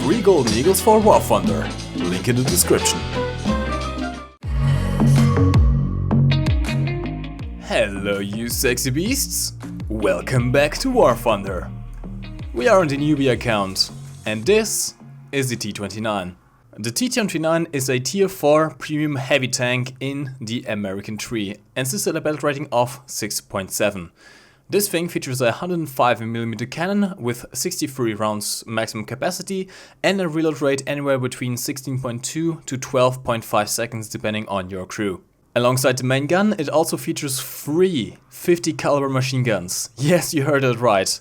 3 Golden Eagles for War Thunder. Link in the description. Hello you sexy beasts! Welcome back to War Thunder. We are on the newbie account, and this is the T29. The T29 is a tier 4 premium heavy tank in the American tree and sits at a battle rating of 6.7. This thing features a 105mm cannon with 63 rounds maximum capacity and a reload rate anywhere between 16.2 to 12.5 seconds depending on your crew. Alongside the main gun, it also features 3 50 caliber machine guns. Yes, you heard it right.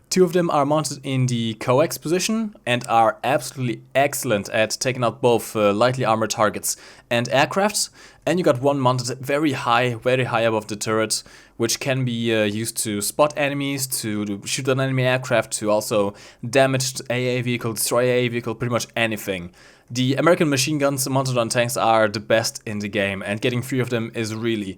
2 of them are mounted in the coax position and are absolutely excellent at taking out both lightly armored targets and aircrafts. And you got one mounted very high above the turret, which can be used to spot enemies, to shoot an enemy aircraft, to also damage AA vehicle, destroy AA vehicle, pretty much anything. The American machine guns mounted on tanks are the best in the game, and getting 3 of them is really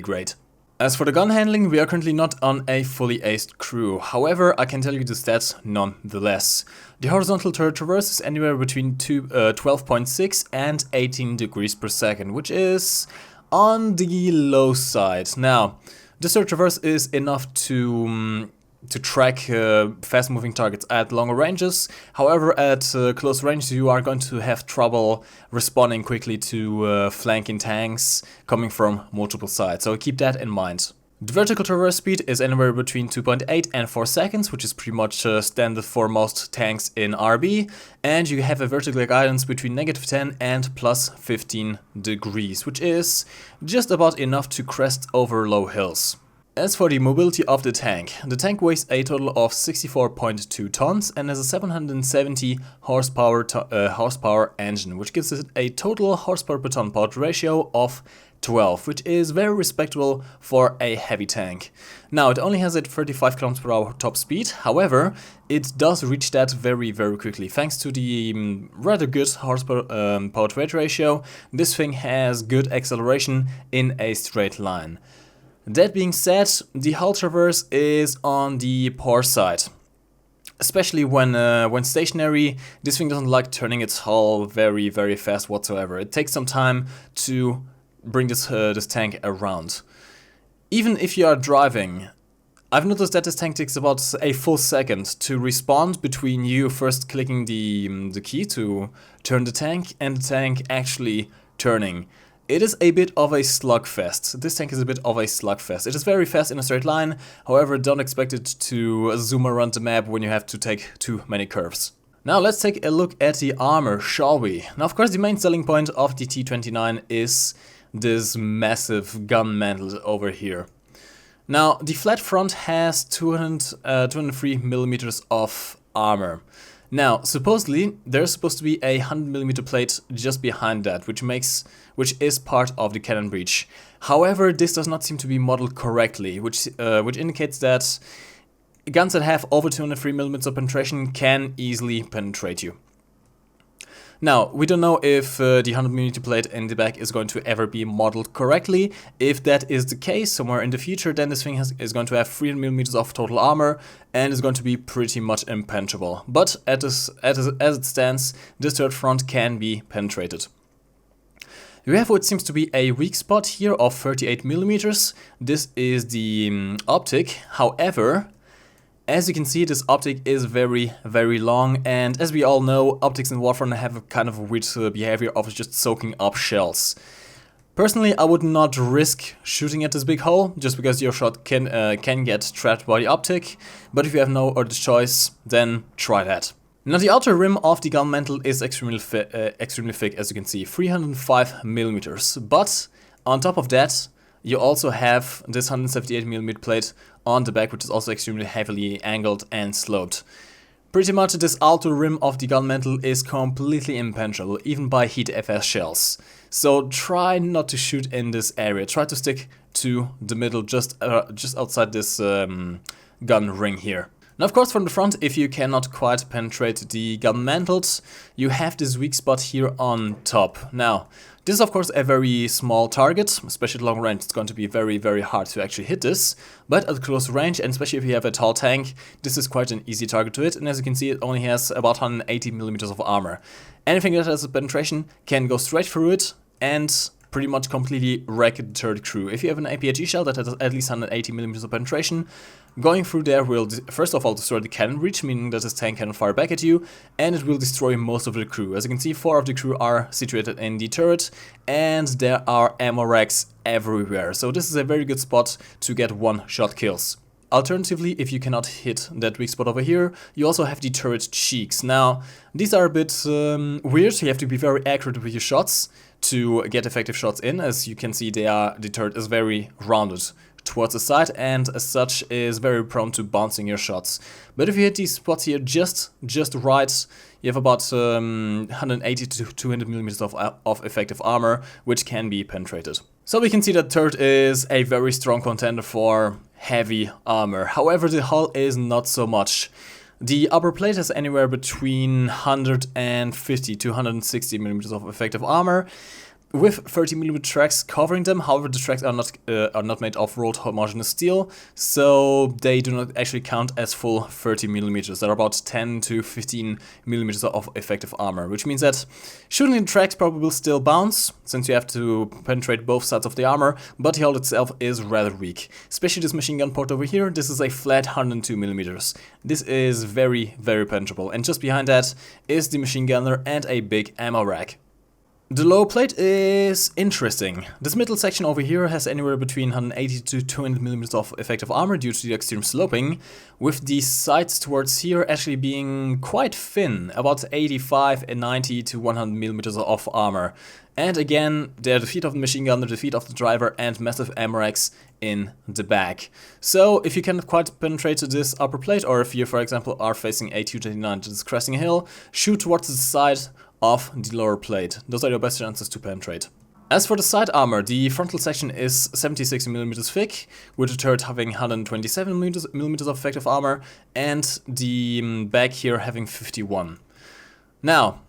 great. As for the gun handling, we are currently not on a fully aced crew. However, I can tell you the stats nonetheless. The horizontal turret traverse is anywhere between 12.6 and 18 degrees per second, which is on the low side. Now, this turret traverse is enough to track fast-moving targets at longer ranges. However, at close range you are going to have trouble responding quickly to flanking tanks coming from multiple sides, so keep that in mind. The vertical traverse speed is anywhere between 2.8 and 4 seconds, which is pretty much standard for most tanks in RB, and you have a vertical guidance between -10 and +15 degrees, which is just about enough to crest over low hills. As for the mobility of the tank weighs a total of 64.2 tons and has a 770 horsepower engine, which gives it a total horsepower per ton power ratio of 12, which is very respectable for a heavy tank. Now, it only has a 35 km/h top speed, however, it does reach that very quickly. Thanks to the rather good horsepower power to weight ratio, this thing has good acceleration in a straight line. That being said, the hull traverse is on the poor side. Especially when stationary, this thing doesn't like turning its hull very fast whatsoever. It takes some time to bring this tank around. Even if you are driving, I've noticed that this tank takes about a full second to respond between you first clicking the key to turn the tank and the tank actually turning. It is a bit of a slugfest. This tank is a bit of a slugfest. It is very fast in a straight line, however, don't expect it to zoom around the map when you have to take too many curves. Now let's take a look at the armor, shall we? Now, of course, the main selling point of the T29 is this massive gun mantle over here. Now, the flat front has 203mm of armor. Now, supposedly, there's supposed to be a 100mm plate just behind that, which is part of the cannon breech. However, this does not seem to be modeled correctly, which indicates that guns that have over 203mm of penetration can easily penetrate you. Now, we don't know if the 100mm plate in the back is going to ever be modeled correctly. If that is the case somewhere in the future, then this thing is going to have 300mm of total armor and is going to be pretty much impenetrable. But as it stands, this turret front can be penetrated. We have what seems to be a weak spot here of 38mm. This is the optic. However, as you can see, this optic is very long, and as we all know, optics in War Thunder have a kind of weird behavior of just soaking up shells. Personally, I would not risk shooting at this big hole, just because your shot can get trapped by the optic, but if you have no other choice, then try that. Now, the outer rim of the gun mantle is extremely thick, as you can see, 305mm, but on top of that, you also have this 178mm plate on the back, which is also extremely heavily angled and sloped. Pretty much this outer rim of the gun mantle is completely impenetrable, even by heat FS shells. So try not to shoot in this area. Try to stick to the middle, just outside this gun ring here. Now, of course, from the front, if you cannot quite penetrate the gun mantles, you have this weak spot here on top. Now, this is of course a very small target, especially at long range. It's going to be very, very hard to actually hit this. But at close range, and especially if you have a tall tank, this is quite an easy target to hit. And as you can see, it only has about 180 millimeters of armor. Anything that has a penetration can go straight through it and pretty much completely wreck the turret crew. If you have an APHE shell that has at least 180 millimeters of penetration, going through there will first of all destroy the cannon breach, meaning that this tank cannot fire back at you, and it will destroy most of the crew. As you can see, 4 of the crew are situated in the turret, and there are ammo racks everywhere. So this is a very good spot to get one-shot kills. Alternatively, if you cannot hit that weak spot over here, you also have the turret cheeks. Now, these are a bit weird. You have to be very accurate with your shots to get effective shots in. As you can see, the turret is very rounded towards the side and as such is very prone to bouncing your shots. But if you hit these spots here just right, you have about 180 to 200 millimeters of effective armor, which can be penetrated. So we can see that turret is a very strong contender for heavy armor. However, the hull is not so much. The upper plate has anywhere between 150 to 160 millimeters of effective armor, with 30mm tracks covering them. However, the tracks are not made of rolled homogeneous steel, so they do not actually count as full 30mm. They're about 10 to 15mm of effective armor, which means that shooting the tracks probably will still bounce, since you have to penetrate both sides of the armor, but the hull itself is rather weak. Especially this machine gun port over here, this is a flat 102mm. This is very, very penetrable, and just behind that is the machine gunner and a big ammo rack. The lower plate is interesting. This middle section over here has anywhere between 180 to 200 millimeters of effective armor due to the extreme sloping, with the sides towards here actually being quite thin, about 85 and 90 to 100 millimeters of armor. And again, they're the feet of the machine gunner, the feet of the driver, and massive ammo racks in the back. So if you cannot quite penetrate this upper plate, or if you, for example, are facing a T29 that is cresting a hill, shoot towards the side of the lower plate. Those are your best chances to penetrate. As for the side armor, the frontal section is 76mm thick, with the turret having 127mm of effective armor, and the back here having 51. Now,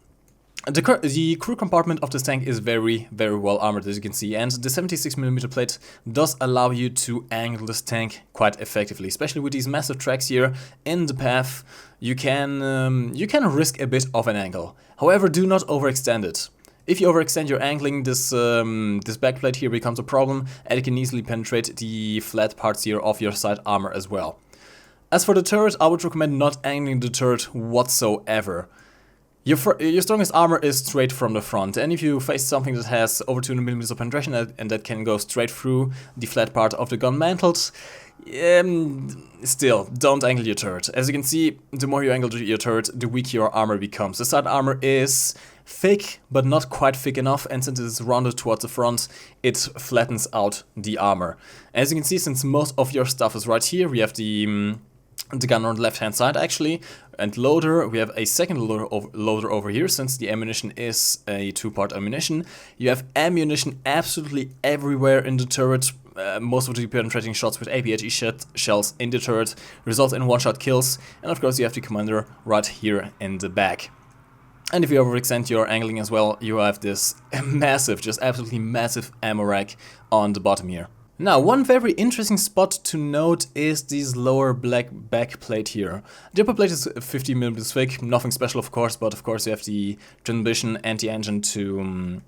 the crew compartment of this tank is very, very well armored, as you can see, and the 76mm plate does allow you to angle this tank quite effectively, especially with these massive tracks here in the path. You can risk a bit of an angle. However, do not overextend it. If you overextend your angling, this backplate here becomes a problem, and it can easily penetrate the flat parts here of your side armor as well. As for the turret, I would recommend not angling the turret whatsoever. Your strongest armor is straight from the front, and if you face something that has over 200mm of penetration and that can go straight through the flat part of the gun mantles, still, don't angle your turret. As you can see, the more you angle your turret, the weaker your armor becomes. The side armor is thick, but not quite thick enough, and since it is rounded towards the front, it flattens out the armor. As you can see, since most of your stuff is right here, we have the gun on the left hand side actually, and loader, we have a second loader over here, since the ammunition is a two-part ammunition. You have ammunition absolutely everywhere in the turret. Most of the penetrating shots with APHE shells in the turret result in one-shot kills, and of course you have the commander right here in the back. And if you overextend your angling as well, you have this massive, just absolutely massive ammo rack on the bottom here. Now, one very interesting spot to note is this lower black back plate here. The upper plate is 50mm thick, nothing special of course, but of course you have the transmission and the engine to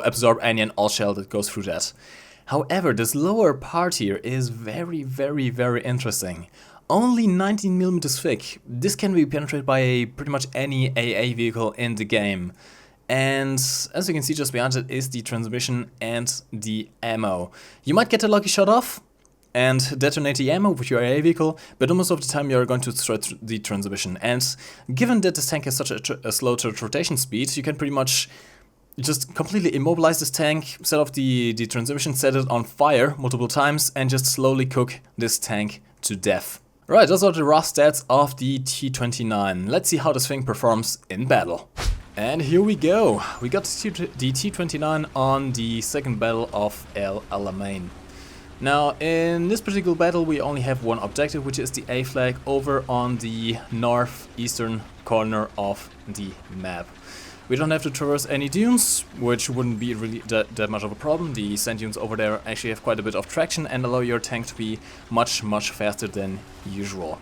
absorb any and all shell that goes through that. However, this lower part here is very, very, very interesting. Only 19mm thick. This can be penetrated by pretty much any AA vehicle in the game. And as you can see, just behind it is the transmission and the ammo. You might get a lucky shot off and detonate the ammo with your AA vehicle, but almost of the time you're going to destroy the transmission. And given that this tank has such a slow rotation speed, you can pretty much just completely immobilize this tank, set off the transmission, set it on fire multiple times, and just slowly cook this tank to death. Right, those are the raw stats of the T29. Let's see how this thing performs in battle. And here we go. We got the T29 on the second battle of El Alamein. Now, in this particular battle we only have one objective, which is the A flag over on the northeastern corner of the map. We don't have to traverse any dunes, which wouldn't be really that much of a problem. The sand dunes over there actually have quite a bit of traction and allow your tank to be much faster than usual.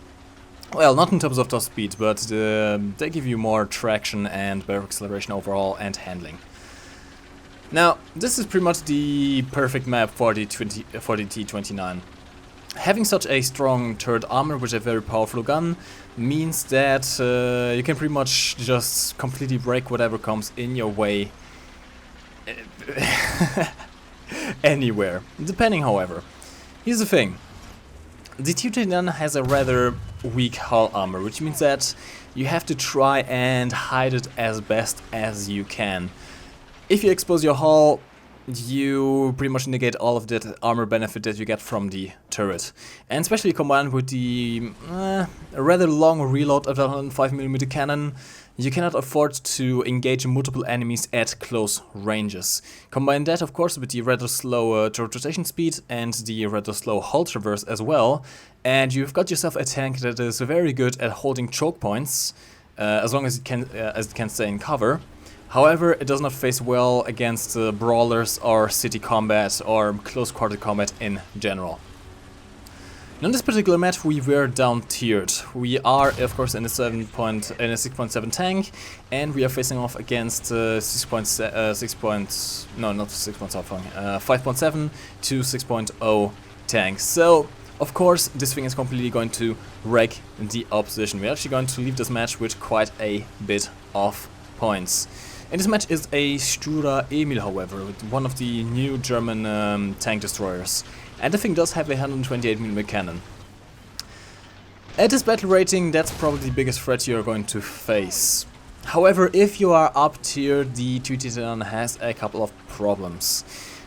Well, not in terms of top speed, but they give you more traction and better acceleration overall and handling. Now, this is pretty much the perfect map for the T29. Having such a strong turret armor with a very powerful gun means that you can pretty much just completely break whatever comes in your way anywhere, depending. However, here's the thing. The T29 has a rather weak hull armor, which means that you have to try and hide it as best as you can. If you expose your hull, you pretty much negate all of that armor benefit that you get from the turret. And especially combined with the rather long reload of the 105mm cannon, you cannot afford to engage multiple enemies at close ranges. Combine that, of course, with the rather slow turret rotation speed and the rather slow hull traverse as well, and you've got yourself a tank that is very good at holding choke points, as long as it can stay in cover. However, it does not face well against brawlers or city combat or close quarter combat in general. Now, in this particular match we were down tiered. We are of course in a 6.7 tank, and we are facing off against 5.7 to 6.0 tanks. So of course this thing is completely going to wreck the opposition. We're actually going to leave this match with quite a bit of points. And this match is a Stura Emil, however, with one of the new German tank destroyers. And the thing does have a 128mm cannon. At this battle rating, that's probably the biggest threat you're going to face. However, if you are up tier, the T29 has a couple of problems.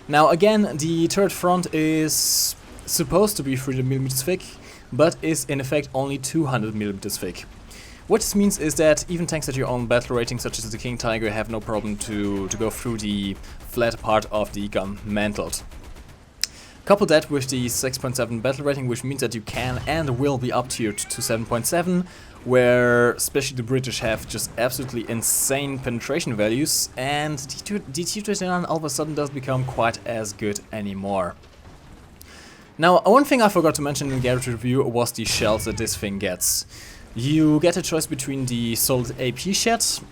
Now again, the turret front is supposed to be 300mm thick, but is in effect only 200mm thick. What this means is that even tanks at your own battle rating, such as the King Tiger, have no problem to go through the flat part of the gun mantled. Couple that with the 6.7 battle rating, which means that you can and will be up tiered to 7.7, where especially the British have just absolutely insane penetration values, and the T29 all of a sudden doesn't become quite as good anymore. Now, one thing I forgot to mention in the Garrett review was the shells that this thing gets. You get a choice between the solid AP shot.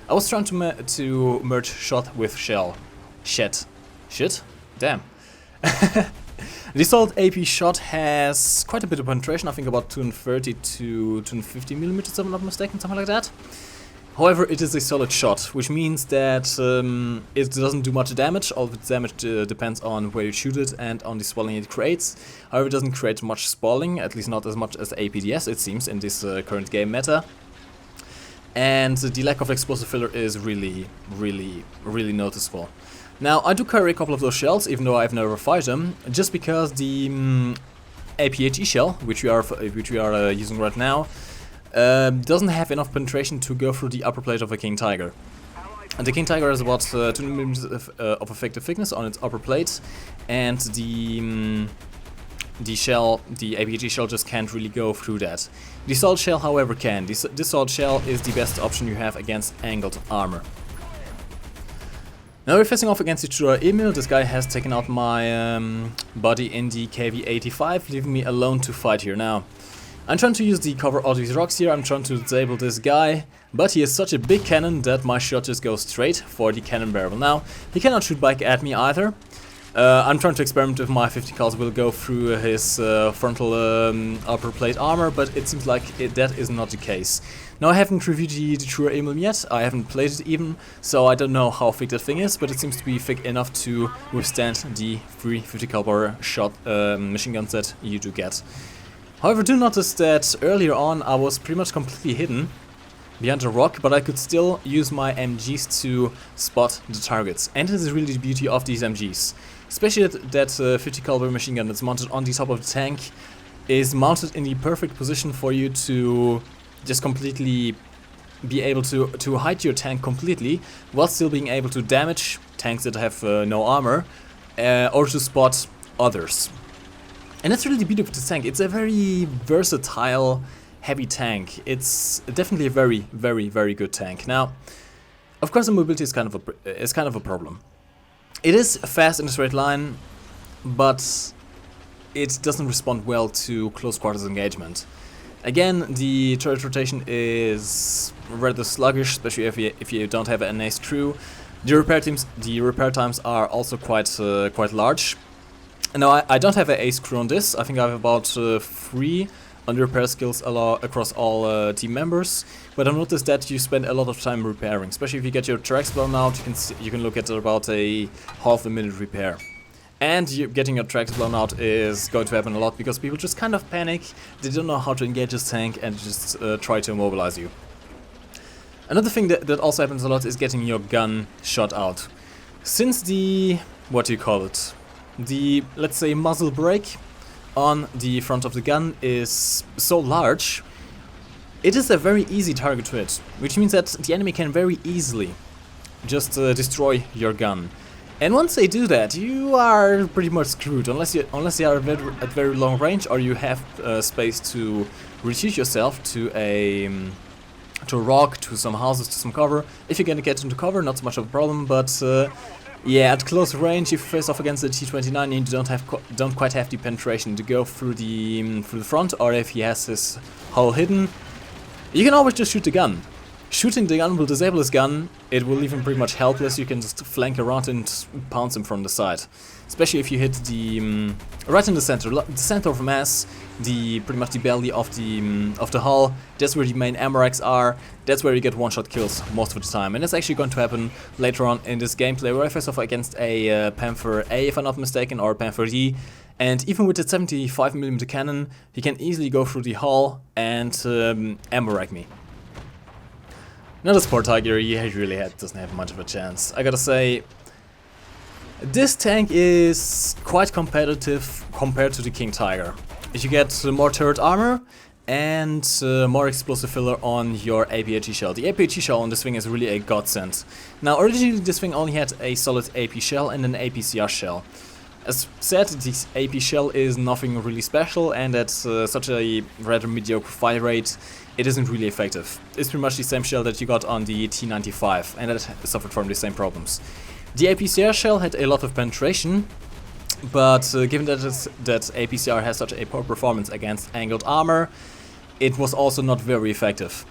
I was trying to merge shot with shell. Shit. Damn. The solid AP shot has quite a bit of penetration, I think about 230 to 250mm if I'm not mistaken, something like that. However, it is a solid shot, which means that it doesn't do much damage. All of its damage depends on where you shoot it and on the spalling it creates. However, it doesn't create much spalling, at least not as much as APDS, it seems, in this current game meta. And the lack of explosive filler is really noticeable. Now, I do carry a couple of those shells, even though I've never fired them, just because the APHE shell, which we are using right now, doesn't have enough penetration to go through the upper plate of a King Tiger. And the King Tiger has about 2mm of effective thickness on its upper plate, and the APG shell just can't really go through that. The solid shell, however, can. This solid shell is the best option you have against angled armor. Now we're facing off against the Stura Emil. This guy has taken out my body in the KV-85, leaving me alone to fight here now. I'm trying to use the cover of these rocks here, I'm trying to disable this guy, but he is such a big cannon that my shot just goes straight for the cannon barrel. Now, he cannot shoot back at me either. I'm trying to experiment if my 50 cals will go through his frontal upper plate armor, but it seems like that is not the case. Now, I haven't reviewed the Stura Emil yet, I haven't played it even, so I don't know how thick that thing is, but it seems to be thick enough to withstand the 350 caliber shot machine guns that you do get. However, do notice that earlier on I was pretty much completely hidden behind a rock, but I could still use my MGs to spot the targets. And this is really the beauty of these MGs. Especially that 50 caliber machine gun that's mounted on the top of the tank is mounted in the perfect position for you to just completely be able to hide your tank completely, while still being able to damage tanks that have no armor, or to spot others. And that's really the beauty of this tank. It's a very versatile, heavy tank. It's definitely a very, very, very good tank. Now, of course, the mobility is kind of a problem. It is fast in a straight line, but it doesn't respond well to close quarters engagement. Again, the turret rotation is rather sluggish, especially if you don't have an ace crew. The repair times are also quite large. Now, I don't have an ace crew on this. I think I have about 3 on the repair skills across all team members. But I've noticed that you spend a lot of time repairing, especially if you get your tracks blown out. You can look at about a half a minute repair. And getting your tracks blown out is going to happen a lot because people just kind of panic. They don't know how to engage this tank and just try to immobilize you. Another thing that also happens a lot is getting your gun shot out. Since the, the, let's say, muzzle brake on the front of the gun is so large, it is a very easy target to hit, which means that the enemy can very easily just destroy your gun. And once they do that, you are pretty much screwed, unless you are at very long range or you have space to retreat yourself to a rock, to some houses, to some cover. If you're gonna get into cover, not so much of a problem, but yeah, at close range, if you face off against the T29, you don't quite have the penetration to go through the front, or if he has his hull hidden, you can always just shoot the gun. Shooting the gun will disable his gun. It will leave him pretty much helpless. You can just flank around and pounce him from the side. Especially if you hit the right in the center of mass, pretty much the belly of the hull. That's where the main ammo racks are. That's where you get one-shot kills most of the time, and that's actually going to happen later on in this gameplay, where I face off against a Panther A, if I'm not mistaken, or a Panther D. And even with the 75mm cannon, he can easily go through the hull and ammo rack me. Now this poor Tiger, he really doesn't have much of a chance. I gotta say, this tank is quite competitive compared to the King Tiger. If you get more turret armor and more explosive filler on your APHE shell. The APHE shell on this thing is really a godsend. Now originally this thing only had a solid AP shell and an APCR shell. As said, this AP shell is nothing really special, and at such a rather mediocre fire rate, it isn't really effective. It's pretty much the same shell that you got on the T95, and that suffered from the same problems. The APCR shell had a lot of penetration, but given that APCR has such a poor performance against angled armor, it was also not very effective.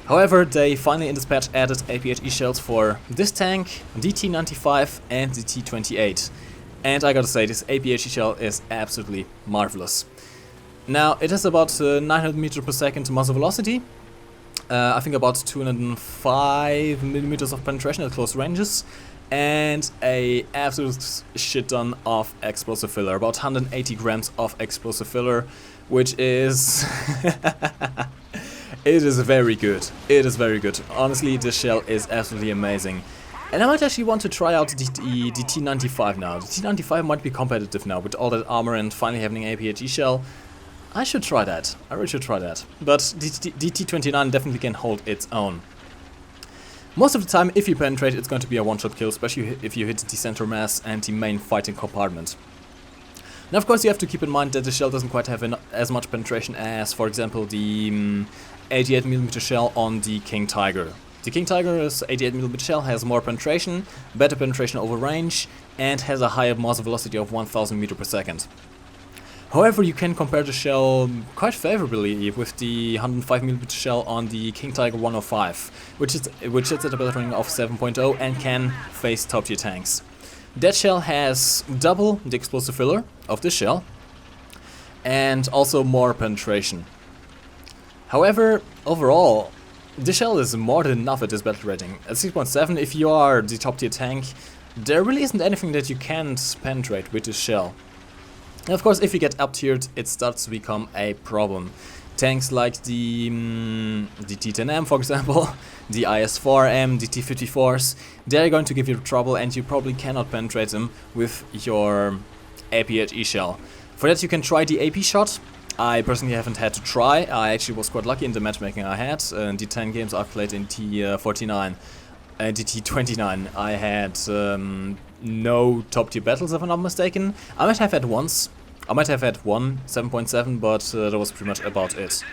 However, they finally in this patch added APHE shells for this tank, the T95 and the T28. And I gotta say, this APHE shell is absolutely marvelous. Now, it has about 900 meters per second muzzle velocity. I think about 205 millimeters of penetration at close ranges. And a absolute shit ton of explosive filler. About 180 grams of explosive filler, which is... it is very good. It is very good. Honestly, this shell is absolutely amazing. And I might actually want to try out the T95 now. The T95 might be competitive now with all that armor and finally having an APHE shell. I should try that. I really should try that. But the T29 definitely can hold its own. Most of the time, if you penetrate, it's going to be a one-shot kill, especially if you hit the center mass and the main fighting compartment. Now, of course, you have to keep in mind that the shell doesn't quite have as much penetration as, for example, the 88mm shell on the King Tiger. The King Tiger's 88mm shell has more penetration, better penetration over range, and has a higher muzzle velocity of 1000 meters per second. However, you can compare the shell quite favorably with the 105mm shell on the King Tiger 105, which is at a better rating of 7.0 and can face top tier tanks. That shell has double the explosive filler of this shell, and also more penetration. However, overall, the shell is more than enough at this battle rating. At 6.7, if you are the top tier tank, there really isn't anything that you can't penetrate with this shell. And of course, if you get up tiered, it starts to become a problem. Tanks like the T10M, for example, the IS-4M, the T-54s, they're going to give you trouble, and you probably cannot penetrate them with your APHE shell. For that, you can try the AP shot. I personally haven't had to try. I actually was quite lucky in the matchmaking I had. In the 10 games I've played in T49 and the T29, I had no top tier battles if I'm not mistaken. I might have had once. I might have had one 7.7, but that was pretty much about it.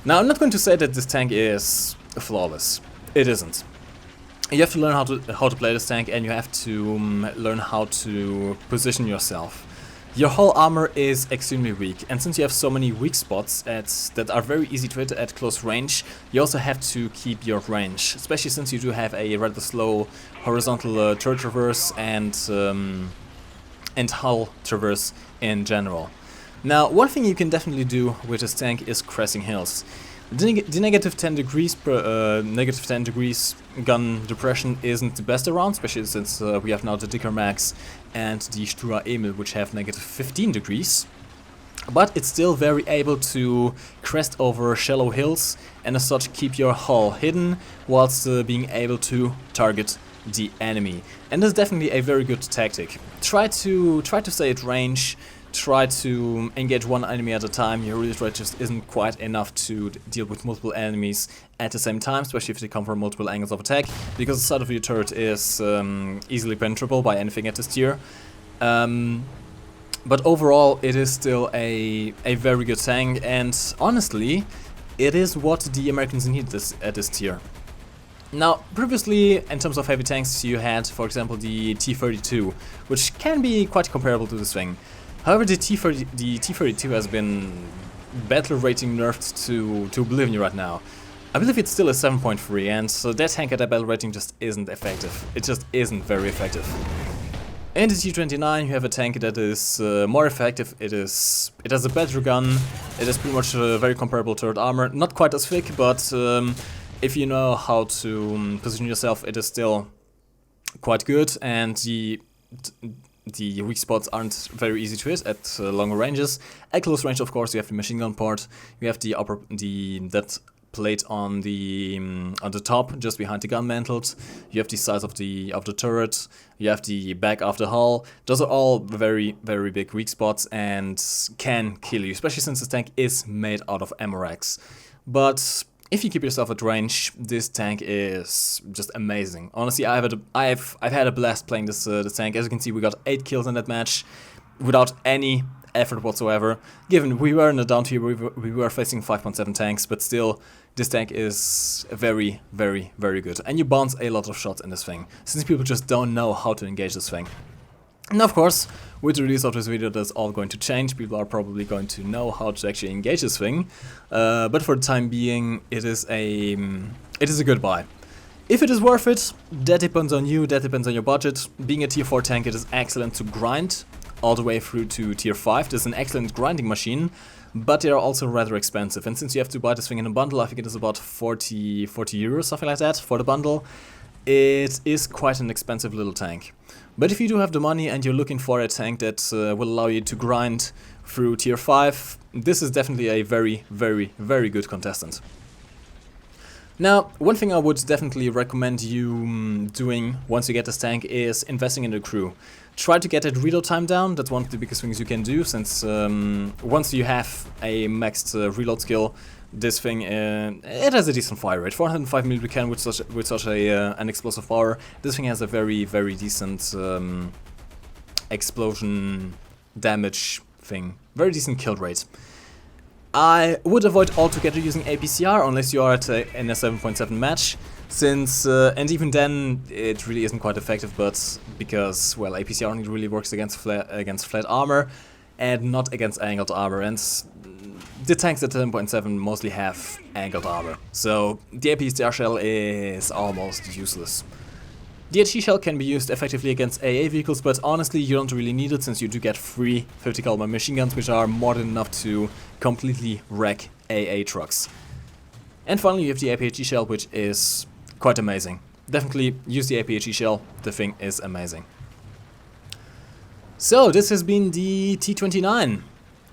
Now I'm not going to say that this tank is flawless. It isn't. You have to learn how to play this tank, and you have to learn how to position yourself. Your whole armor is extremely weak, and since you have so many weak spots that are very easy to hit at close range, you also have to keep your range, especially since you do have a rather slow horizontal turret traverse and hull traverse in general. Now, one thing you can definitely do with this tank is crashing hills. The negative 10 degrees gun depression isn't the best around, especially since we have now the Dicker Max and the Stura Emil, which have negative 15 degrees. But it's still very able to crest over shallow hills and as such keep your hull hidden whilst being able to target the enemy. And this is definitely a very good tactic. Try to stay at range. Try to engage one enemy at a time. Your release rate just isn't quite enough to deal with multiple enemies at the same time, especially if they come from multiple angles of attack, because the side of your turret is easily penetrable by anything at this tier. But overall, it is still a very good tank, and honestly, it is what the Americans need at this tier. Now, previously, in terms of heavy tanks, you had, for example, the T32, which can be quite comparable to this thing. However, the T32 has been battle rating nerfed to oblivion right now. I believe it's still a 7.3, and so that tank at that battle rating just isn't effective. It just isn't very effective. In the T29 you have a tank that is more effective. It has a better gun. It is pretty much very comparable turret armor. Not quite as thick, but if you know how to position yourself, it is still quite good, and the weak spots aren't very easy to hit at longer ranges. At close range, of course, you have the machine gun port. You have that plate on the top, just behind the gun mantles. You have the size of the turret. You have the back of the hull. Those are all very, very big weak spots and can kill you, especially since this tank is made out of ammo racks. But if you keep yourself at range, this tank is just amazing. Honestly, I've had a blast playing this tank. As you can see, we got 8 kills in that match without any effort whatsoever. Given we were in a down tier, we were facing 5.7 tanks, but still, this tank is very, very, very good. And you bounce a lot of shots in this thing, since people just don't know how to engage this thing. And of course, with the release of this video, that's all going to change. People are probably going to know how to actually engage this thing. But for the time being, it is a good buy. If it is worth it, that depends on you, that depends on your budget. Being a tier 4 tank, it is excellent to grind all the way through to tier 5. This is an excellent grinding machine, but they are also rather expensive. And since you have to buy this thing in a bundle, I think it is about 40 euros, something like that, for the bundle. It is quite an expensive little tank. But if you do have the money and you're looking for a tank that will allow you to grind through tier 5, this is definitely a very, very, very good contestant. Now, one thing I would definitely recommend you doing once you get this tank is investing in the crew. Try to get that reload time down. That's one of the biggest things you can do, since once you have a maxed reload skill, this thing it has a decent fire rate. 405 mm can with such an explosive power. This thing has a very, very decent explosion damage thing. Very decent kill rate. I would avoid altogether using APCR unless you are in a 7.7 match, since and even then it really isn't quite effective. But because, well, APCR only really works against flat armor and not against angled armor, and the tanks at 7.7 mostly have angled armor, so the APCR shell is almost useless. The HE shell can be used effectively against AA vehicles, but honestly you don't really need it, since you do get 3 50 caliber machine guns, which are more than enough to completely wreck AA trucks. And finally you have the APHE shell, which is quite amazing. Definitely use the APHE shell, the thing is amazing. So this has been the T29.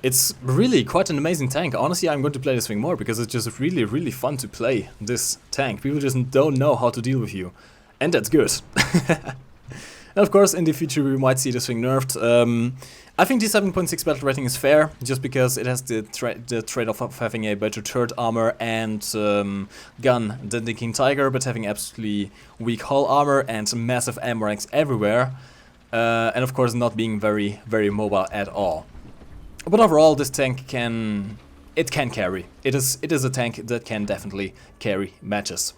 It's really quite an amazing tank. Honestly, I'm going to play this thing more because it's just really, really fun to play this tank. People just don't know how to deal with you. And that's good. Of course, in the future we might see this thing nerfed. I think the 7.6 battle rating is fair, just because it has the trade-off of having a better turret armor and gun than the King Tiger, but having absolutely weak hull armor and massive ammo ranks everywhere, and of course not being very, very mobile at all. But overall, this tank can carry. It is a tank that can definitely carry matches.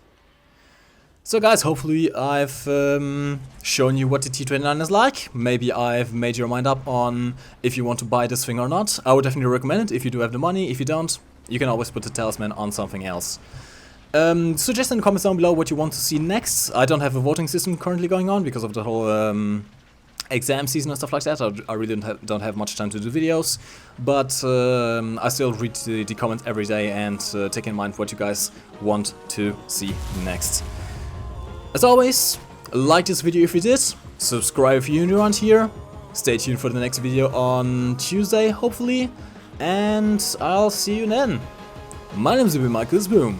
So guys, hopefully I've shown you what the T29 is like. Maybe I've made your mind up on if you want to buy this thing or not. I would definitely recommend it if you do have the money. If you don't, you can always put the talisman on something else. Suggest in the comments down below what you want to see next. I don't have a voting system currently going on because of the whole exam season and stuff like that. I really don't have much time to do videos, but I still read the comments every day and take in mind what you guys want to see next. As always, like this video if you did, subscribe if you're new around here, stay tuned for the next video on Tuesday, hopefully, and I'll see you then. My name is MikeGoesBoom.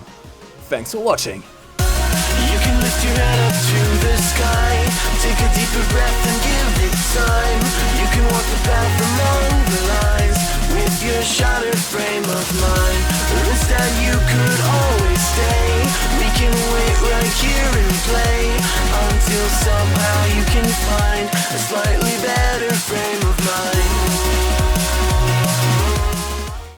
Thanks for watching. You can lift your head up to the sky, take a deeper breath and give it time. You can walk the path among the lines with your shattered frame of mind. Or instead you could always stay. We can wait right here and play until somehow you can find a slightly better frame of mind.